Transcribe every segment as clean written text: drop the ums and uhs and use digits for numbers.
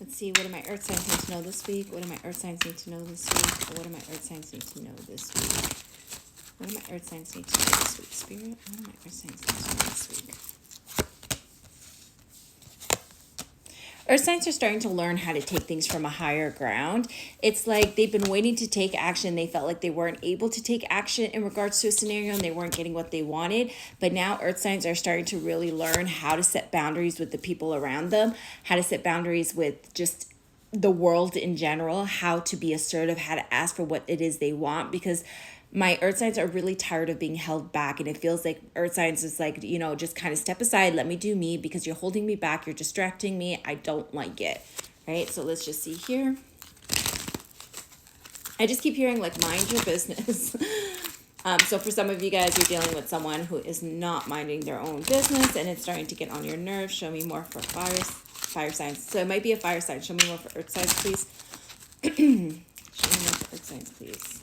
Let's see, what do my earth signs need to know this week? What do my earth signs need to know this week? What do my earth signs need to know this week? What do my earth signs need to know this week? Spirit, what do my earth signs need to know this week? Earth signs are starting to learn how to take things from a higher ground. It's like they've been waiting to take action. They felt like they weren't able to take action in regards to a scenario and they weren't getting what they wanted. But now earth signs are starting to really learn how to set boundaries with the people around them, how to set boundaries with just the world in general, how to be assertive, how to ask for what it is they want, because my earth signs are really tired of being held back, and it feels like earth signs is like, just kind of step aside, let me do me, because you're holding me back, you're distracting me, I don't like it. Right, so let's just see here. I just keep hearing like mind your business. So for some of you guys, you're dealing with someone who is not minding their own business and it's starting to get on your nerves. Show me more for fire signs. So it might be a fire sign. Show me more for earth signs, please. Show me more for earth signs, please.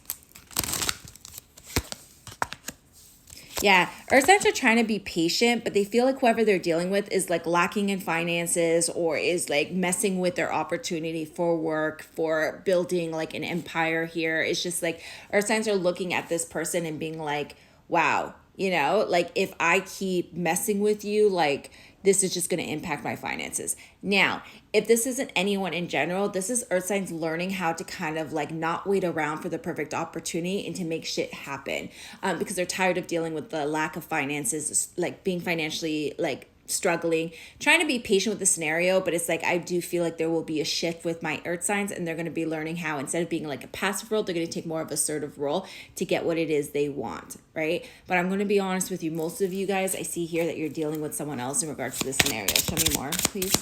Yeah, earth signs are trying to be patient, but they feel like whoever they're dealing with is like lacking in finances or is like messing with their opportunity for work, for building like an empire here. It's just like earth signs are looking at this person and being like, wow, like if I keep messing with you, like this is just going to impact my finances. Now, if this isn't anyone in general, this is earth signs learning how to kind of like not wait around for the perfect opportunity and to make shit happen, because they're tired of dealing with the lack of finances, like being financially like struggling, trying to be patient with the scenario. But it's like I do feel like there will be a shift with my earth signs, and they're going to be learning how, instead of being like a passive role, they're going to take more of an assertive role to get what it is they want, right? But I'm going to be honest with you, most of you guys, I see here that you're dealing with someone else in regards to this scenario. Show me more, please.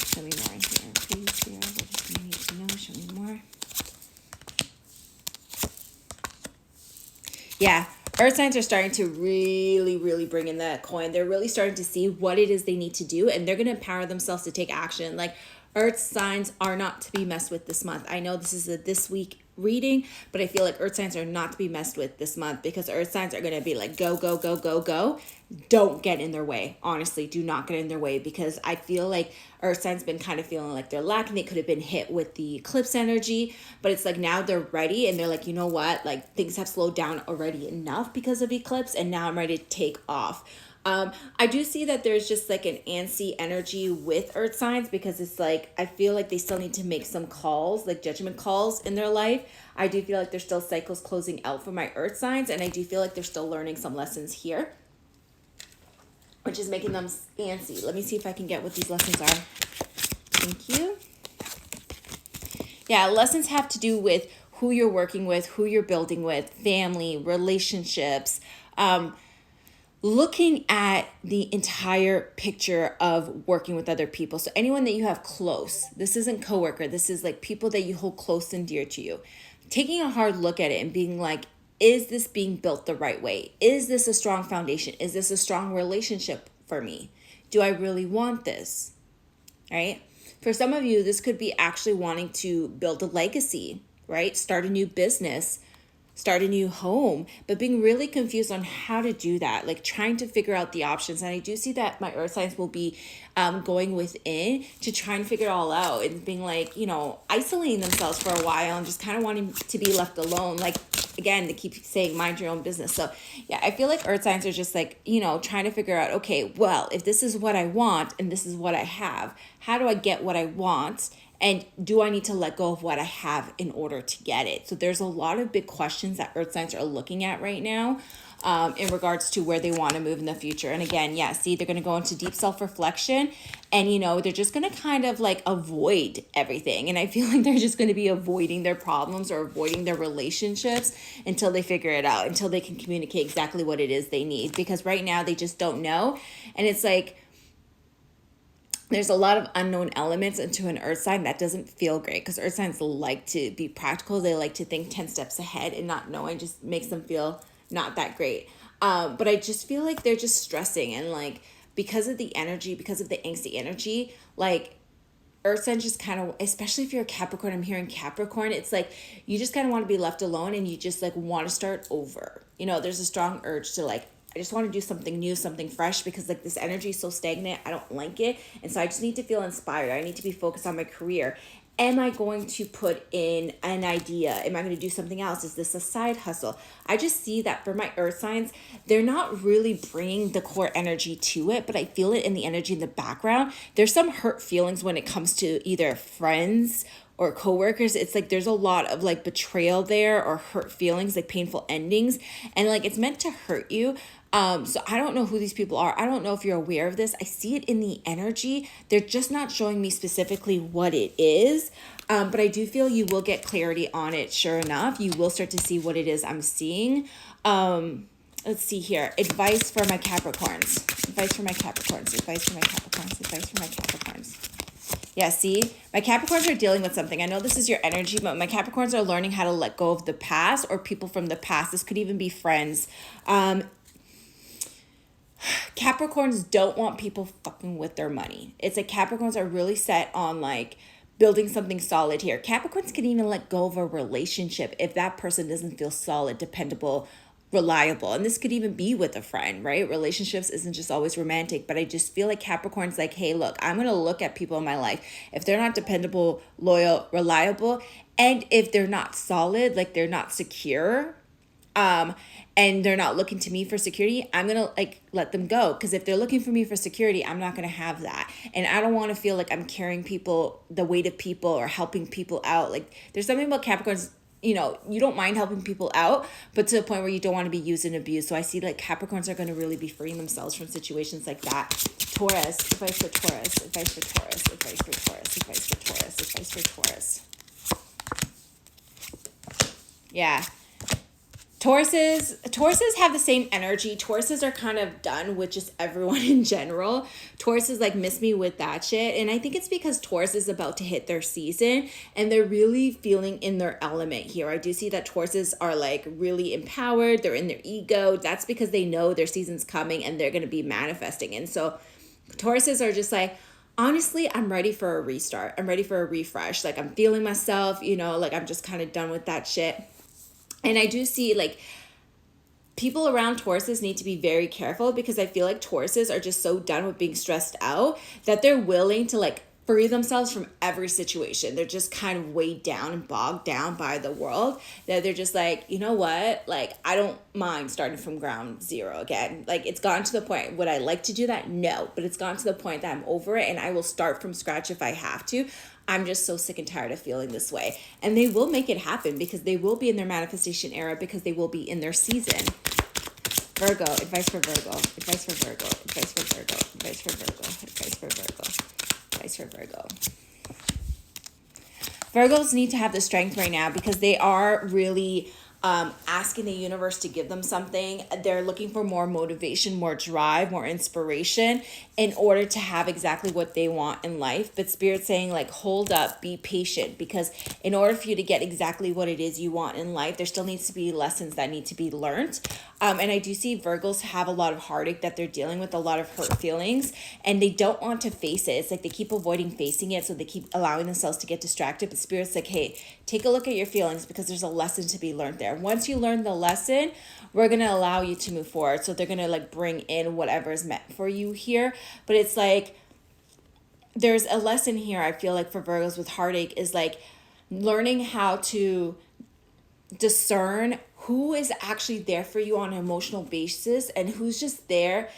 Show me more here, please. Here, what do you need to know? Show me more. Yeah, earth signs are starting to really, really bring in that coin. They're really starting to see what it is they need to do, and they're going to empower themselves to take action. Like, earth signs are not to be messed with this month. I know this is a this week reading, but I feel like earth signs are not to be messed with this month, because earth signs are going to be like, go, go, go, go, go. Don't get in their way. Honestly, do not get in their way, because I feel like earth signs been kind of feeling like they're lacking. They could have been hit with the eclipse energy, but it's like now they're ready and they're like, you know what? Like things have slowed down already enough because of eclipse, and now I'm ready to take off. I do see that there's just like an antsy energy with earth signs, because it's like I feel like they still need to make some calls, like judgment calls in their life. I do feel like there's still cycles closing out for my earth signs, and I do feel like they're still learning some lessons here, which is making them antsy. Let me see if I can get what these lessons are. Thank you. Yeah, lessons have to do with who you're working with, who you're building with, family, relationships, looking at the entire picture of working with other people. So anyone that you have close, this isn't coworker, this is like people that you hold close and dear to you. Taking a hard look at it and being like, is this being built the right way? Is this a strong foundation? Is this a strong relationship for me? Do I really want this? Right? For some of you, this could be actually wanting to build a legacy, right? Start a new business, start a new home, but being really confused on how to do that, like trying to figure out the options. And I do see that my earth signs will be going within to try and figure it all out, and being like, isolating themselves for a while and just kind of wanting to be left alone. Like, again, they keep saying mind your own business. So yeah, I feel like earth signs are just like, trying to figure out, okay, well, if this is what I want and this is what I have, how do I get what I want? And do I need to let go of what I have in order to get it? So there's a lot of big questions that earth signs are looking at right now, in regards to where they want to move in the future. And again, yeah, see, they're going to go into deep self-reflection, and they're just going to kind of like avoid everything. And I feel like they're just going to be avoiding their problems or avoiding their relationships until they figure it out, until they can communicate exactly what it is they need. Because right now they just don't know. And it's like, there's a lot of unknown elements into an earth sign that doesn't feel great, because earth signs like to be practical. They like to think 10 steps ahead, and not knowing just makes them feel not that great. But I just feel like they're just stressing, and like because of the energy, because of the angsty energy, like earth signs just kind of, especially if you're a Capricorn, I'm hearing Capricorn, it's like you just kind of want to be left alone, and you just like want to start over. There's a strong urge to like I just want to do something new, something fresh, because like this energy is so stagnant. I don't like it. And so I just need to feel inspired. I need to be focused on my career. Am I going to put in an idea? Am I going to do something else? Is this a side hustle? I just see that for my earth signs, they're not really bringing the core energy to it, but I feel it in the energy in the background. There's some hurt feelings when it comes to either friends or coworkers. It's like there's a lot of like betrayal there, or hurt feelings, like painful endings, and like it's meant to hurt you. So I don't know who these people are. I don't know if you're aware of this. I see it in the energy. They're just not showing me specifically what it is. But I do feel you will get clarity on it. Sure enough, you will start to see what it is I'm seeing. Let's see here. Advice for my Capricorns. Advice for my Capricorns. Advice for my Capricorns. Advice for my Capricorns. Yeah, see, my Capricorns are dealing with something. I know this is your energy, but my Capricorns are learning how to let go of the past or people from the past. This could even be friends. Capricorns don't want people fucking with their money. It's like Capricorns are really set on like building something solid here. Capricorns can even let go of a relationship if that person doesn't feel solid, dependable, reliable. And this could even be with a friend, right? Relationships isn't just always romantic, but I just feel like Capricorn's like, hey, look, I'm going to look at people in my life. If they're not dependable, loyal, reliable, and if they're not solid, like they're not secure, and they're not looking to me for security, I'm going to like let them go. Because if they're looking for me for security, I'm not going to have that. And I don't want to feel like I'm carrying people, the weight of people, or helping people out. Like there's something about Capricorns, you know, you don't mind helping people out, but to the point where you don't want to be used and abused. So I see like Capricorns are going to really be freeing themselves from situations like that. Taurus, advice for Taurus, advice for Taurus, advice for Taurus, advice for Taurus, advice for Taurus. Yeah. Tauruses have the same energy. Tauruses are kind of done with just everyone in general. Tauruses like miss me with that shit. And I think it's because Taurus is about to hit their season and they're really feeling in their element here. I do see that Tauruses are like really empowered. They're in their ego. That's because they know their season's coming and they're going to be manifesting. And so Tauruses are just like, honestly, I'm ready for a restart. I'm ready for a refresh. Like I'm feeling myself, you know, like I'm just kind of done with that shit. And I do see like people around Tauruses need to be very careful, because I feel like Tauruses are just so done with being stressed out that they're willing to like free themselves from every situation. They're just kind of weighed down and bogged down by the world that they're just like, you know what? Like, I don't mind starting from ground zero again. Like, it's gotten to the point, would I like to do that? No, but it's gotten to the point that I'm over it and I will start from scratch if I have to. I'm just so sick and tired of feeling this way. And they will make it happen, because they will be in their manifestation era, because they will be in their season. Virgo, advice for Virgo, advice for Virgo, advice for Virgo, advice for Virgo, advice for Virgo, advice for Virgo. Virgos need to have the strength right now, because they are really asking the universe to give them something. They're looking for more motivation, more drive, more inspiration in order to have exactly what they want in life. But Spirit's saying like, hold up, be patient, because in order for you to get exactly what it is you want in life, there still needs to be lessons that need to be learned. And I do see Virgos have a lot of heartache that they're dealing with, a lot of hurt feelings, and they don't want to face it. It's like they keep avoiding facing it, so they keep allowing themselves to get distracted. But Spirit's like, hey, take a look at your feelings, because there's a lesson to be learned there. Once you learn the lesson, we're going to allow you to move forward. So they're going to like bring in whatever is meant for you here. But it's like, there's a lesson here, I feel like, for Virgos with heartache, is like learning how to discern who is actually there for you on an emotional basis and who's just there,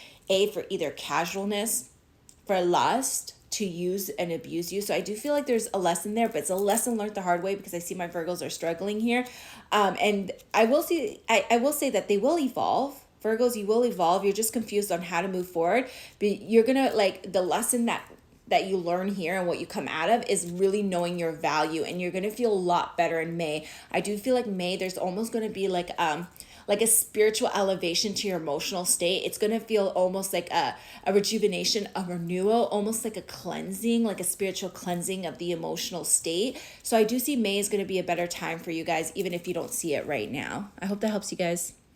for either casualness, for lust, to use and abuse you. So I do feel like there's a lesson there, but it's a lesson learned the hard way, because I see my Virgos are struggling here. And I will say that they will evolve. Virgos, you will evolve. You're just confused on how to move forward. But you're going to like the lesson that you learn here and what you come out of is really knowing your value, and you're going to feel a lot better in May. I do feel like May, there's almost going to be like a spiritual elevation to your emotional state. It's going to feel almost like a rejuvenation, a renewal, almost like a cleansing, like a spiritual cleansing of the emotional state. So I do see May is going to be a better time for you guys, even if you don't see it right now. I hope that helps you guys.